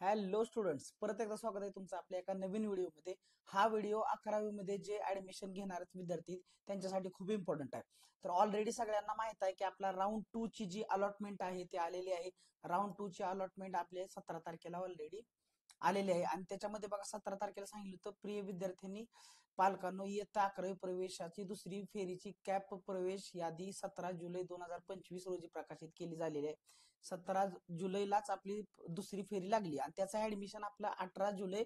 Hello students, परत एकदा स्वागत आहे तुमचं आपल्या एका नवीन व्हिडिओमध्ये. हा व्हिडिओ 11वी मध्ये जे ऍडमिशन घेणार विद्यार्थी त्यांच्यासाठी खूप इम्पॉर्टंट आहे. तर ऑलरेडी सगळ्यांना माहित आहे की आपला राऊंड 2 ची जी अलॉटमेंट आहे ती आलेली आहे. राऊंड 2 ची अलॉटमेंट आपले 17 तारखेला ऑलरेडी आलेली आहे आणि त्याच्यामध्ये बघा 17 तारखेला सांगितलं होतं प्रिय विद्यार्थ्यांनी पालकांनो इयत्ता 11वी प्रवेशाची दुसरी फेरीची कॅप प्रवेश यादी 17 जुलै 2025 रोजी प्रकाशित केली झालेली आहे. 17 जुलैलाच आपली दुसरी फेरी लागली आणि त्याचं ऍडमिशन आपलं 18 जुलै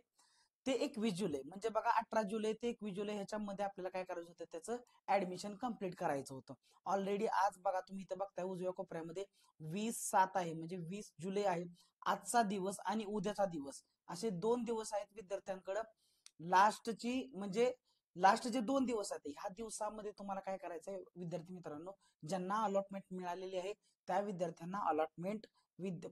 ते 21 जुलै म्हणजे बघा 18 जुलै ते 21 जुलै ह्याच्यामध्ये आपल्याला काय करायचं होतं, त्याचं ऍडमिशन कम्प्लीट करायचं होतं. ऑलरेडी आज बघा तुम्ही इथं बघताय उजव्या कोपऱ्यामध्ये 20/7 आहे म्हणजे 20 जुलै आहे. आजचा दिवस आणि उद्याचा दिवस असे 2 दिवस आहेत विद्यार्थ्यांकडे. लास्टचे 2 दिवस आहेत. ह्या दिवसामध्ये तुम्हाला काय करायचंय विद्यार्थी मित्रांनो, ज्यांना अलॉटमेंट मिळालेली आहे त्या विद्यार्थ्यांना अलॉटमेंट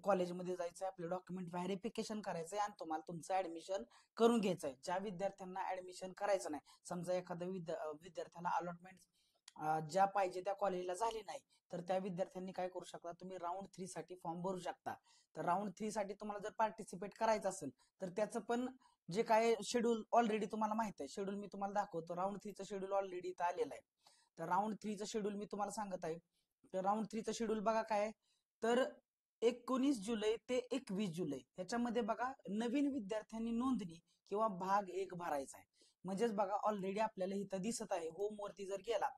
कॉलेजमध्ये जायचंय, आपले डॉक्युमेंट व्हेरिफिकेशन करायचंय आणि तुम्हाला तुमचं ऍडमिशन करून घ्यायचंय. ज्या विद्यार्थ्यांना ऍडमिशन करायचं नाही, समजा एखाद्या विद्यार्थ्याला अलॉटमेंट ज्या पाहिजे त्या कॉलेजला झाली नाही, तर त्या विद्यार्थ्यांनी काय करू शकता, तुम्ही राऊंड 3 साठी फॉर्म भरू शकता. तर राऊंड 3 साठी तुम्हाला जर पार्टिसिपेट करायचं असेल तर त्याचं पण जे काय शेड्यूल ऑलरेडी तुम्हाला माहित आहे, शेड्यूल मी तुम्हाला दाखवतो. राऊंड 3चं शेड्यूल ऑलरेडी इथं आलेलं आहे. तर राऊंड 3चं शेड्यूल मी तुम्हाला सांगत आहे. तर राऊंड 3चं शेड्यूल बघा काय आहे, तर 19 जुलै ते 21 जुलै ह्याच्यामध्ये बघा नवीन विद्यार्थ्यांनी नोंदणी किंवा भाग 1 भरायचा आहे. म्हणजेच बघा ऑलरेडी आपल्याला इथं दिसत आहे, होम वरती जर गेला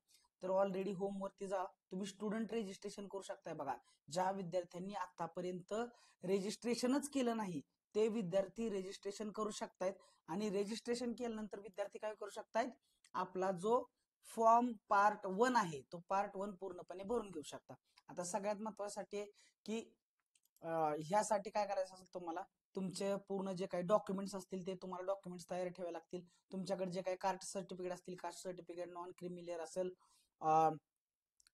तर ऑलरेडी होम वरती जा, तुम्ही स्टुडंट रजिस्ट्रेशन करू शकताय. बघा ज्या विद्यार्थ्यांनी आतापर्यंत रजिस्ट्रेशनच केलं नाही ते विद्यार्थी रजिस्ट्रेशन करू शकतायत आणि रजिस्ट्रेशन केल्यानंतर विद्यार्थी काय करू शकतायत, आपला जो फॉर्म पार्ट 1 आहे तो पार्ट 1 पूर्णपणे भरून घेऊ शकता. आता सगळ्यात महत्वासाठी आहे की ह्यासाठी काय करायचं असेल तुम्हाला, तुमचे पूर्ण जे काही डॉक्युमेंट्स असतील ते तुम्हाला डॉक्युमेंट्स तयार ठेवावे लागतील. तुमच्याकडे जे काही कास्ट सर्टिफिकेट असतील, कास्ट सर्टिफिकेट, नॉन क्रिमिलियर असेल,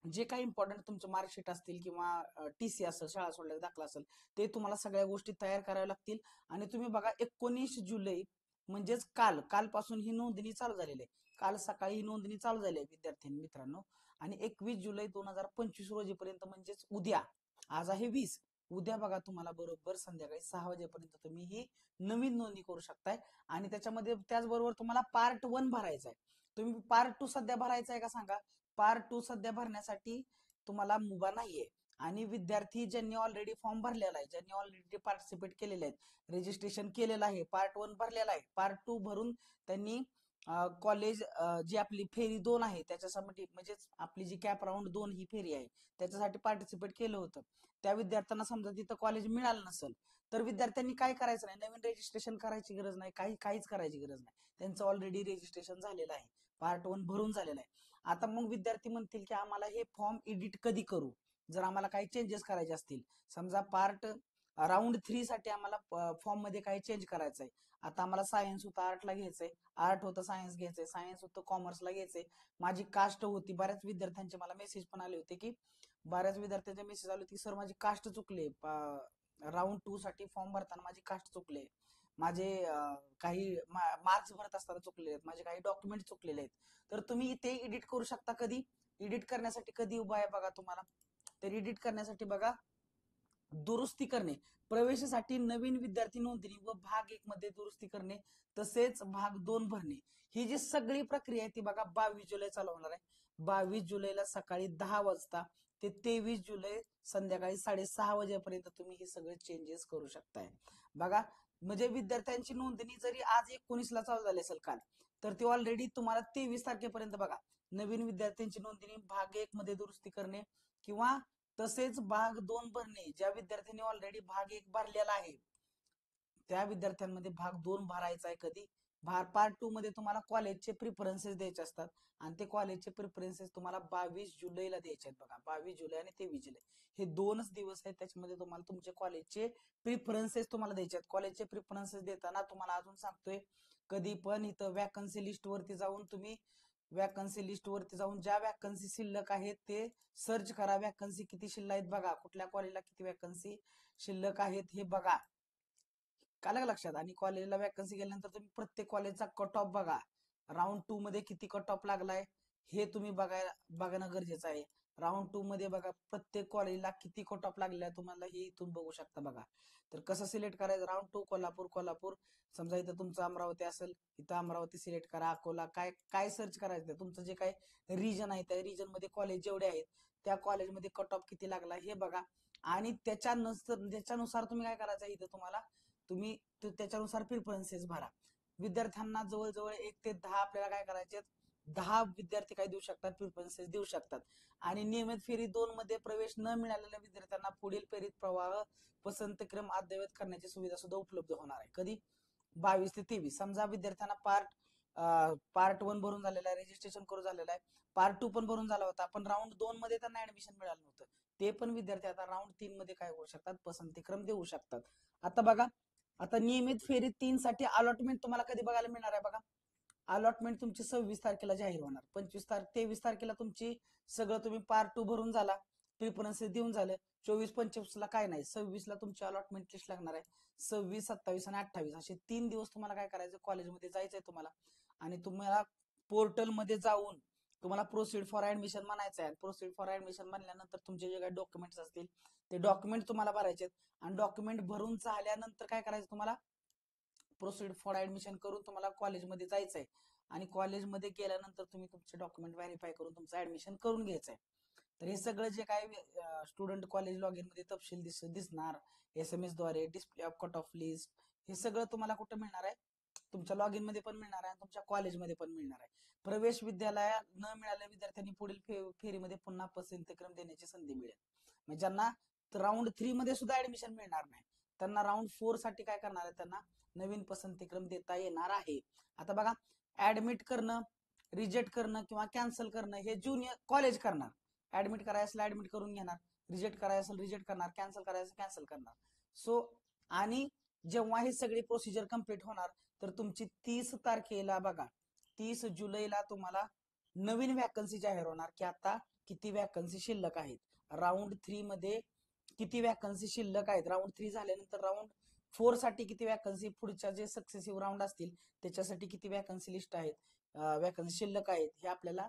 जे काही इम्पॉर्टंट तुमचं मार्कशीट असतील किंवा टीसी असेल, शाळा सोडल्याचा दाखला असेल, ते तुम्हाला सगळ्या गोष्टी तयार कराव्या लागतील. आणि तुम्ही बघा 19 जुलै म्हणजेच कालपासून ही नोंदणी चालू झालेली आहे. काल सकाळी ही नोंदणी चालू झाली आहे विद्यार्थ्यांनी मित्रांनो. आणि 21 जुलै 2025 रोजीपर्यंत म्हणजेच उद्या, आज आहे 20, उद्या बघा तुम्हाला बरोबर संध्याकाळी 6 वाजेपर्यंत तुम्ही ही नवीन नोंदणी करू शकताय. आणि त्याच्यामध्ये त्याचबरोबर तुम्हाला पार्ट 1 भरायचा आहे. तुम्ही पार्ट 2 सध्या भरायचा आहे का सांगा. पार्ट 2 सध्या भरण्यासाठी तुम्हाला मुभा नाहीये. आणि विद्यार्थी ज्यांनी ऑलरेडी फॉर्म भरलेला आहे, ज्यांनी ऑलरेडी पार्टिसिपेट केलेले आहेत, रजिस्ट्रेशन केलेलं आहे, पार्ट 1 भरलेला आहे, पार्ट 2 भरून त्यांनी कॉलेज जी आपली फेरी 2 आहे त्याच्यासाठी म्हणजेच आपली जी कॅप राऊंड 2 ही फेरी आहे त्याच्यासाठी पार्टिसिपेट केलं होतं, त्या विद्यार्थ्यांना समजा तिथं कॉलेज मिळालं नसेल तर विद्यार्थ्यांनी काय करायचं नाही, नवीन रजिस्ट्रेशन करायची गरज नाही, काहीच करायची गरज नाही. त्यांचं ऑलरेडी रजिस्ट्रेशन झालेलं आहे, पार्ट 1 भरून झालेलं आहे. आता मग विद्यार्थी म्हणतील की आम्हाला हे फॉर्म एडिट कधी करू, जर आम्हाला काही चेंजेस करायचे असतील. समजा पार्ट राऊंड 3 साठी आम्हाला फॉर्म मध्ये काही चेंज करायचं आहे. आता आम्हाला सायन्स होतं आर्टला घ्यायचंय, आर्ट होतं सायन्स घ्यायचंय, सायन्स होतं कॉमर्सला घ्यायचंय, माझी कास्ट होती. बऱ्याच विद्यार्थ्यांचे मला मेसेज पण आले होते की बऱ्याच विद्यार्थ्यांचे मेसेज आले होते की सर माझी कास्ट चुकले, राऊंड 2 साठी फॉर्म भरताना माझी कास्ट चुकले, माझे काही मार्क्स भरत असताना चुकलेले आहेत, माझे काही डॉक्युमेंट चुकलेले आहेत. तर तुम्ही ते एडिट करू शकता. कधी एडिट करण्यासाठी कधी उभा आहे बघा तुम्हाला, तर एडिट करण्यासाठी बघा दुरुस्ती करणे, प्रवेशासाठी नवीन विद्यार्थी नोंदणी व भाग 1 मध्ये दुरुस्ती करणे, तसेच भाग 2 भरणे, ही जी सगळी प्रक्रिया आहे ती बघा 22 जुलै चालू होणार आहे. 22 जुलैला सकाळी 10 वाजता ते 23 जुलै संध्याकाळी 6:30 वाजेपर्यंत तुम्ही हे सगळे चेंजेस करू शकताय. बघा म्हणजे विद्यार्थ्यांची नोंदणी जरी आज 19 ला चालू झाली असेल काल, तर ती ऑलरेडी तुम्हाला 23 तारखेपर्यंत बघा नवीन विद्यार्थ्यांची नोंदणी भाग 1 मध्ये दुरुस्ती करणे किंवा तसेच भाग 2 भरणे. ज्या विद्यार्थ्यांनी ऑलरेडी भाग 1 भरलेला आहे त्या विद्यार्थ्यांमध्ये भाग 2 भरायचा आहे. कधी पार्ट 2 मध्ये तुम्हाला कॉलेजचे प्रिफरन्सेस द्यायचे असतात आणि ते कॉलेजचे प्रिफरन्सेस तुम्हाला 22 जुलैला द्यायचे आहेत. बघा 22 जुलै आणि 23 जुलै हे 2च दिवस आहेत, त्याच्यामध्ये तुम्हाला तुमचे कॉलेजचे प्रिफरन्सेस तुम्हाला द्यायचे आहेत. कॉलेजचे प्रिफरन्सेस देताना तुम्हाला अजून सांगतोय, कधी पण इथं वॅकन्सी लिस्ट वरती जाऊन तुम्ही वॅकन्सी लिस्ट वरती जाऊन ज्या वॅकन्सी शिल्लक आहेत ते सर्च करा. वॅकन्सी किती शिल्लक आहेत बघा, कुठल्या कॉलेजला किती वॅकन्सी शिल्लक आहेत हे बघा, काल लक्षात. आणि कॉलेजला वॅकन्सी गेल्यानंतर तुम्ही प्रत्येक कॉलेजचा कट ऑफ बघा, राऊंड 2 मध्ये किती कट ऑफ लागलाय हे तुम्ही बघणं गरजेचं आहे. राऊंड 2 मध्ये बघा प्रत्येक कॉलेजला किती कट ऑफ लागलेला आहे तुम्हाला हे इथून बघू शकता बघा. तर कसं सिलेक्ट करायचं, राऊंड 2 कोल्हापूर, कोल्हापूर समजा इथं तुमचं अमरावती असेल, इथं अमरावती सिलेक्ट करा, अकोला, काय काय सर्च करायचं तुमचं जे काय रिजन आहे त्या रिजन मध्ये कॉलेज जेवढे आहेत त्या कॉलेजमध्ये कट ऑफ किती लागला हे बघा. आणि त्याच्यानुसार तुम्ही काय करायचं इथं तुम्हाला, तुम्ही त्याच्यानुसार प्रिफरन्सेस भरा. विद्यार्थ्यांना जवळजवळ 1 ते 10 आपल्याला काय करायचे, 10 विद्यार्थी काय देऊ शकतात, प्रिफरन्सेस देऊ शकतात. आणि नियमित फेरी 2 मध्ये प्रवेश न मिळालेल्या विद्यार्थ्यांना पुढील फेरीत प्रवाह पसंत क्रम अद्ययावत करण्याची सुविधा सुद्धा उपलब्ध होणार आहे. कधी? 22 ते 23. समजा विद्यार्थ्यांना पार्ट 1 भरून झालेला आहे, रजिस्ट्रेशन करून झालेलं आहे, पार्ट 2 पण भरून झाला होता, पण राऊंड 2 मध्ये त्यांना ऍडमिशन मिळालं नव्हतं, ते पण विद्यार्थी आता राऊंड 3 मध्ये काय होऊ शकतात, पसंतीक्रम देऊ शकतात. आता बघा, आता नियमित फेरी 3 साठी अलॉटमेंट तुम्हाला कधी बघायला मिळणार आहे बघा. अलॉटमेंट तुमची 26 तारखेला जाहीर होणार. 23 तारखेला तुमची सगळं तुम्ही पार्ट 2 भरून झाला, प्रिफरन्सेस देऊन झालं. 24-25 ला काय नाही, 26 ला तुमची अलॉटमेंट लिस्ट लागणार आहे. 26, 27 आणि 28 असे 3 दिवस तुम्हाला काय करायचं, कॉलेजमध्ये जायचंय तुम्हाला. आणि तुम्हाला पोर्टलमध्ये जाऊन तुम्हाला प्रोसीड फॉर ऍडमिशन म्हणायचं आहे. प्रोसीड फॉर ऍडमिशन म्हणल्यानंतर तुमचे जे काही डॉक्युमेंट्स असतील ते डॉक्युमेंट तुम्हाला भरायचे. आणि डॉक्युमेंट भरून झाल्यानंतर काय करायचं तुम्हाला, प्रोसीड फॉर ऍडमिशन करून तुम्हाला कॉलेजमध्ये जायचंय. आणि कॉलेजमध्ये गेल्यानंतर तुम्ही तुमचे डॉक्युमेंट व्हेरीफाय करून तुमचं ऍडमिशन करून घ्यायचंय. तर हे सगळं जे काय स्टुडंट कॉलेज लॉग इन मध्ये तपशील दिसणार, SMS द्वारे display of cut off list, हे सगळं तुम्हाला कुठं मिळणार आहे, तुमच्या लॉग इन मध्ये पण मिळणार आहे, तुमच्या कॉलेजमध्ये पण मिळणार आहे. प्रवेश विद्यालयात न मिळालेल्या विद्यार्थ्यांनी पुढील फेरीमध्ये पुन्हा पसंतीक्रम देण्याची संधी मिळेल. म्हणजे ज्यांना राऊंड 3 मध्ये सुद्धा ऍडमिशन मिळणार नाही त्यांना राऊंड 4 साठी काय करणार आहे, त्यांना नवीन पसंतीक्रम देता येणार आहे. आता बघा, ऍडमिट करणं, रिजेक्ट करणं किंवा कॅन्सल करणं हे ज्युनियर कॉलेज करणार. ऍडमिट करायचं असेल ऍडमिट करून घेणार, रिजेक्ट करायचं असेल रिजेक्ट करणार, कॅन्सल करायचं कॅन्सल करणार. सो आणि जेव्हा ही सगळी प्रोसिजर कम्प्लीट होणार तर तुमची 30 तारखेला बघा, 30 जुलैला तुम्हाला नवीन वॅकन्सी जाहीर होणार की आता किती वॅकन्सी शिल्लक आहेत, राऊंड 3 मध्ये किती वॅकन्सी शिल्लक आहेत, राऊंड 3 झाल्यानंतर राऊंड 4 साठी किती वॅकन्सी, पुढच्या जे सक्सेसिव्ह राऊंड असतील त्याच्यासाठी किती वॅकन्सी लिस्ट आहेत, वॅकन्सी शिल्लक आहेत, हे आपल्याला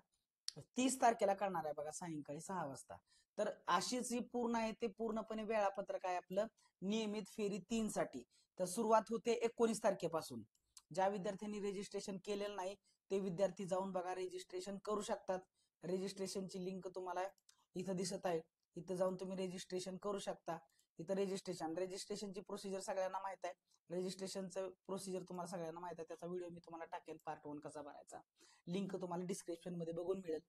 30 तारखेला करणार आहे बघा, सायंकाळी 6 वाजता. तर अशीच ही पूर्ण आहे ते पूर्णपणे वेळापत्रक आहे आपलं नियमित फेरी 3 साठी. तर सुरुवात होते 19 तारखेपासून. ज्या विद्यार्थ्यांनी रजिस्ट्रेशन केलेलं नाही ते विद्यार्थी जाऊन बघा रजिस्ट्रेशन करू शकतात. रजिस्ट्रेशनची लिंक तुम्हाला इथं दिसत आहे, इथं जाऊन तुम्ही रजिस्ट्रेशन करू शकता. इथं रजिस्ट्रेशनची प्रोसिजर सगळ्यांना माहित आहे. रजिस्ट्रेशनचं प्रोसिजर तुम्हाला सगळ्यांना माहित आहे, त्याचा व्हिडिओ मी तुम्हाला टाकेल पार्ट 1 कसा भरायचा, लिंक तुम्हाला डिस्क्रिप्शन मध्ये बघून मिळेल.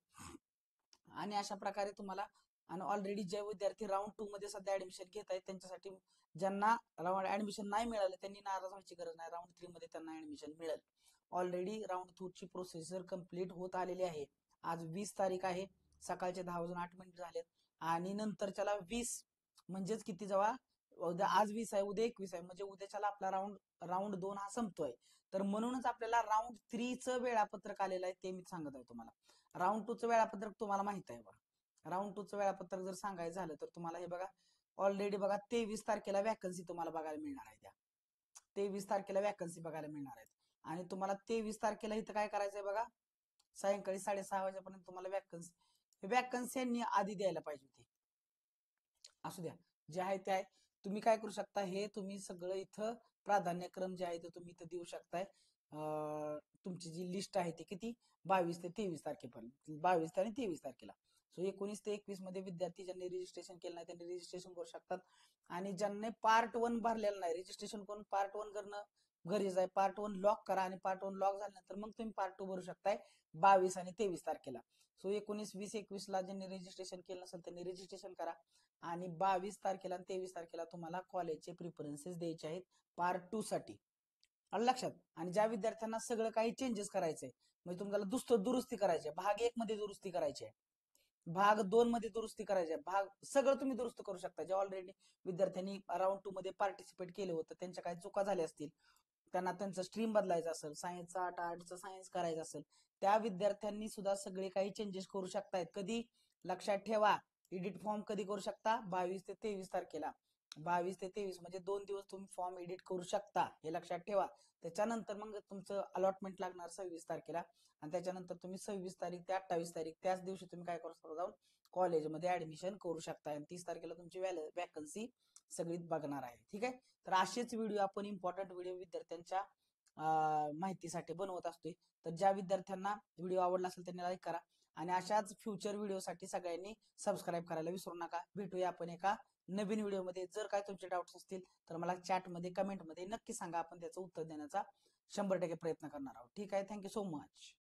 आणि अशा प्रकारे तुम्हाला, आणि ऑलरेडी जे विद्यार्थी राऊंड 2 मध्ये सध्या ऍडमिशन घेत आहेत त्यांच्यासाठी, ज्यांना राऊंड ऍडमिशन नाही मिळालं त्यांनी नाराज व्हायची गरज नाही, राऊंड 3 मध्ये त्यांना ऍडमिशन मिळेल. ऑलरेडी राऊंड 2 ची प्रोसेसर कंप्लीट होत आलेली आहे. आज 20 तारीख आहे, सकाळचे 10:08 झालेत. आणि नंतरच्याला 20 म्हणजेच किती, जेव्हा उद्या आज 20 आहे उद्या 21 आहे म्हणजे उद्याच्याला आपला राऊंड 2 हा संपतोय. तर म्हणूनच आपल्याला राऊंड 3 चं वेळापत्रक आलेलं आहे ते मी सांगत आहे तुम्हाला. राऊंड 2 चं वेळापत्रक तुम्हाला माहित आहे बघा. राऊंड 2 चं वेळापत्रक जर सांगायचं झालं तर तुम्हाला हे बघा, ऑलरेडी बघा 23 तारखेला वॅकन्सी तुम्हाला बघायला मिळणार आहे. त्या 23 तारखेला वॅकन्सी बघायला मिळणार आहेत. आणि तुम्हाला 23 तारखेला इथं काय करायचंय बघा, सायंकाळी 6:30 वाजेपर्यंत तुम्हाला वॅकन्सी आधी द्यायला पाहिजे होती. असू द्या, जे आहे ते आहे. तुम्ही काय करू शकता, हे तुम्ही सगळं इथं प्राधान्यक्रम जे आहे ते तुम्ही इथं देऊ शकताय. तुमची जी लिस्ट आहे ती किती, 22 ते 23 तारखेपर्यंत, 22 आणि 23 तारखेला. सो 19 ते 21 मध्ये विद्यार्थी ज्यांनी रजिस्ट्रेशन केलं नाही त्यांनी रजिस्ट्रेशन करू शकतात. आणि ज्यांनी पार्ट 1 भरलेलं नाही, रजिस्ट्रेशन करून पार्ट 1 करणं गरजेचं आहे. पार्ट 1 लॉक करा आणि पार्ट 1 लॉक झाल्यानंतर मग तुम्ही पार्ट 2 भरू शकताय 22 आणि 23 तारखेला. सो 19, 20, 21 ला ज्यांनी रजिस्ट्रेशन केलं नसेल त्यांनी रजिस्ट्रेशन करा. आणि 22 तारखेला आणि 23 तारखेला तुम्हाला कॉलेजचे प्रिफरन्सेस द्यायचे आहेत पार्ट 2 साठी. आलं लक्षात. आणि ज्या विद्यार्थ्यांना सगळं काही चेंजेस करायचंय, म्हणजे तुम्हाला दुरुस्ती करायची, भाग 1 मध्ये दुरुस्ती करायची आहे, भाग 2 मध्ये दुरुस्ती करायची आहे, भाग सगळं तुम्ही दुरुस्त करू शकता. जे ऑलरेडी विद्यार्थ्यांनी राऊंड 2 मध्ये पार्टिसिपेट केलं होतं त्यांच्या काही चुका झाल्या असतील, त्यांना त्यांचं स्ट्रीम बदलायचं असेल, सायन्सचा आर्टचं सायन्स करायचं असेल, त्या विद्यार्थ्यांनी सुद्धा सगळे काही चेंजेस करू शकतायत. कधी? लक्षात ठेवा, एडिट फॉर्म कधी करू शकता, 22 ते 23 तारखेला. 22 ते 23 म्हणजे 2 दिवस तुम्ही फॉर्म एडिट करू शकता, हे लक्षात ठेवा. त्याच्यानंतर मग तुमचं अलॉटमेंट लागणार 26 तारखेला, आणि त्याच्यानंतर तुम्ही 26 तारीख ते 28 तारीख त्याच दिवशी तुम्ही काय करू शकता, जाऊन कॉलेजमध्ये ऍडमिशन करू शकता. आणि 30 तारखेला तुमची वॅकन्सी सगळी बघणार आहे. ठीक आहे. तर असेच व्हिडिओ आपण इम्पॉर्टंट व्हिडिओ विद्यार्थ्यांच्या माहितीसाठी बनवत असतोय. तर ज्या विद्यार्थ्यांना व्हिडिओ आवडला असेल त्यांनी लाईक करा, आणि अशाच फ्युचर व्हिडिओसाठी सगळ्यांनी सबस्क्राईब करायला विसरू नका. भेटूया आपण एका नवीन व्हिडिओमध्ये. जर काय तुमचे डाऊट्स असतील तर मला चॅटमध्ये कमेंटमध्ये नक्की सांगा, आपण त्याचं उत्तर देण्याचा 100% प्रयत्न करणार आहोत. ठीक आहे. Thank you so much.